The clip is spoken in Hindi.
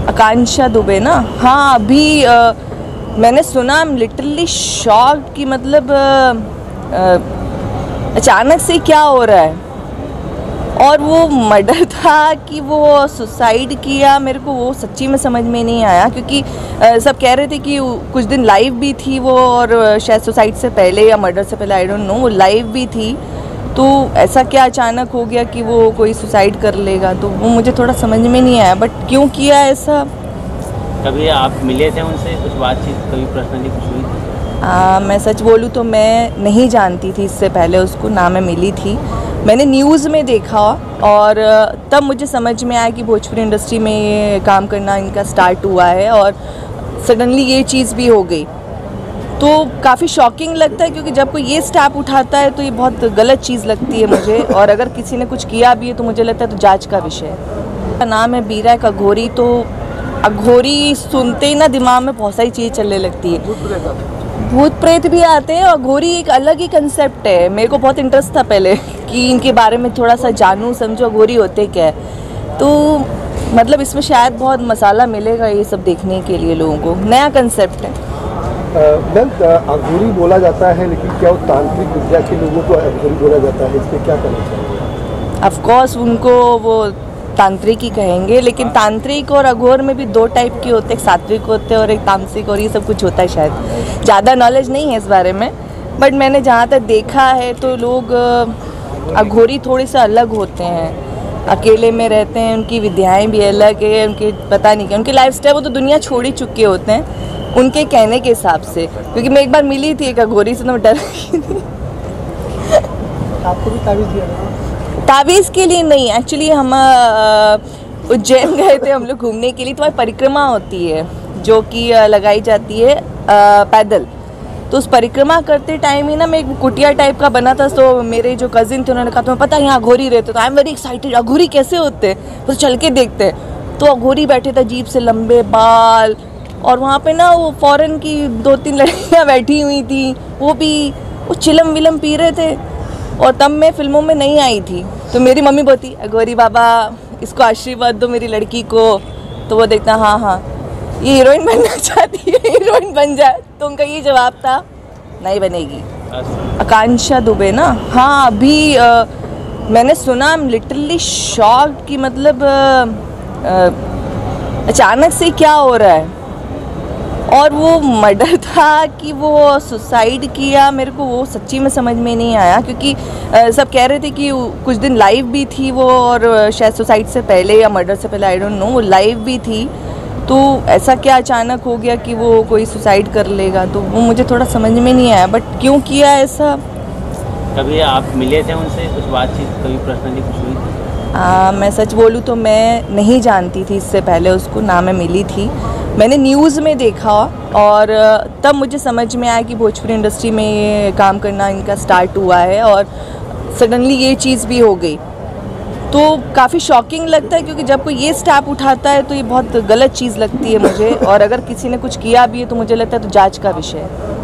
आकांक्षा दुबे ना, हाँ अभी मैंने सुना, आई एम लिटरली शॉक्ड कि मतलब अचानक से क्या हो रहा है। और वो मर्डर था कि वो सुसाइड किया, मेरे को वो सच्ची में समझ में नहीं आया, क्योंकि सब कह रहे थे कि कुछ दिन लाइव भी थी वो, और शायद सुसाइड से पहले या मर्डर से पहले, आई डोंट नो, वो लाइव भी थी। तो ऐसा क्या अचानक हो गया कि वो कोई सुसाइड कर लेगा, तो वो मुझे थोड़ा समझ में नहीं आया। बट क्यों किया ऐसा? कभी आप मिले थे उनसे, कुछ बातचीत कभी पर्सनली कुछ हुई थी? मैं सच बोलूँ तो मैं नहीं जानती थी इससे पहले उसको, ना मैं मिली थी। मैंने न्यूज़ में देखा और तब मुझे समझ में आया कि भोजपुरी इंडस्ट्री में ये काम करना इनका स्टार्ट हुआ है, और सडनली ये चीज़ भी हो गई। तो काफ़ी शॉकिंग लगता है, क्योंकि जब कोई ये स्टेप उठाता है तो ये बहुत गलत चीज़ लगती है मुझे, और अगर किसी ने कुछ किया भी है तो मुझे लगता है तो जांच का विषय है। मेरा नाम है बीरा एक अघोरी। तो अघोरी सुनते ही ना दिमाग में बहुत सारी चीज़ें चलने लगती है। भूत प्रेत भी आते हैं, और अघोरी एक अलग ही कंसेप्ट है। मेरे को बहुत इंटरेस्ट था पहले कि इनके बारे में थोड़ा सा जानूँ, समझो अघोरी होते क्या है। तो मतलब इसमें शायद बहुत मसाला मिलेगा ये सब देखने के लिए लोगों को, नया कंसेप्ट है। अघोरी बोला जाता है, लेकिन क्या वो तांत्रिक विद्या के लोगों को अघोरी बोला जाता है, इसमें क्या करना चाहिए? ऑफ कोर्स उनको वो तांत्रिक ही कहेंगे, लेकिन तांत्रिक और अघोर में भी दो टाइप के होते हैं, एक सात्विक होते हैं और एक तामसिक, और ये सब कुछ होता है। शायद ज़्यादा नॉलेज नहीं है इस बारे में, बट मैंने जहाँ तक देखा है तो लोग अघोरी थोड़े से अलग होते हैं, अकेले में रहते हैं, उनकी विद्याएं भी अलग है, उनके पता नहीं क्या उनकी लाइफस्टाइल, वो तो दुनिया छोड़ ही चुके होते हैं उनके कहने के हिसाब से। क्योंकि मैं एक बार मिली थी एक अघोरी से, तो मैं डर गई थी। आपको भी ताबीज़ दिया? ताबीज़ के लिए नहीं, एक्चुअली हम उज्जैन गए थे हम लोग घूमने के लिए। तो वहाँ परिक्रमा होती है जो कि लगाई जाती है पैदल। तो उस परिक्रमा करते टाइम ही ना मैं एक कुटिया टाइप का बना था, तो मेरे जो कजिन थे उन्होंने कहा तुम्हें पता है यहाँ अघोरी रहते, तो आई एम वेरी एक्साइटेड, अघोरी कैसे होते हैं, तो चल के देखते हैं। तो अघोरी बैठे थे, अजीब से लंबे बाल, और वहाँ पे ना वो फॉरेन की 2-3 लड़कियाँ बैठी हुई थी, वो चिलम विलम पी रहे थे। और तब मैं फिल्मों में नहीं आई थी, तो मेरी मम्मी बोलती अघोरी बाबा इसको आशीर्वाद दो मेरी लड़की को। तो वो देखता हाँ हाँ ये हीरोइन बनना चाहती है, हीरोइन बन जाए। तो उनका ये जवाब था नहीं बनेगी। आकांक्षा दुबे ना, हाँ अभी मैंने सुना, आई एम लिटरली शॉक्ड कि मतलब अचानक से क्या हो रहा है। और वो मर्डर था कि वो सुसाइड किया, मेरे को वो सच्ची में समझ में नहीं आया, क्योंकि सब कह रहे थे कि कुछ दिन लाइव भी थी वो, और शायद सुसाइड से पहले या मर्डर से पहले, आई डोंट नो, वो लाइव भी थी। तो ऐसा क्या अचानक हो गया कि वो कोई सुसाइड कर लेगा, तो वो मुझे थोड़ा समझ में नहीं आया। बट क्यों किया ऐसा? कभी आप मिले थे उनसे, कुछ बातचीत कभी पर्सनली कुछ हुई थी? मैं सच बोलूँ तो मैं नहीं जानती थी इससे पहले उसको, ना मैं मिली थी। मैंने न्यूज़ में देखा और तब मुझे समझ में आया कि भोजपुरी इंडस्ट्री में ये काम करना इनका स्टार्ट हुआ है, और सडनली ये चीज़ भी हो गई। तो काफ़ी शॉकिंग लगता है, क्योंकि जब कोई ये स्टेप उठाता है तो ये बहुत गलत चीज़ लगती है मुझे, और अगर किसी ने कुछ किया भी है तो मुझे लगता है तो जांच का विषय है।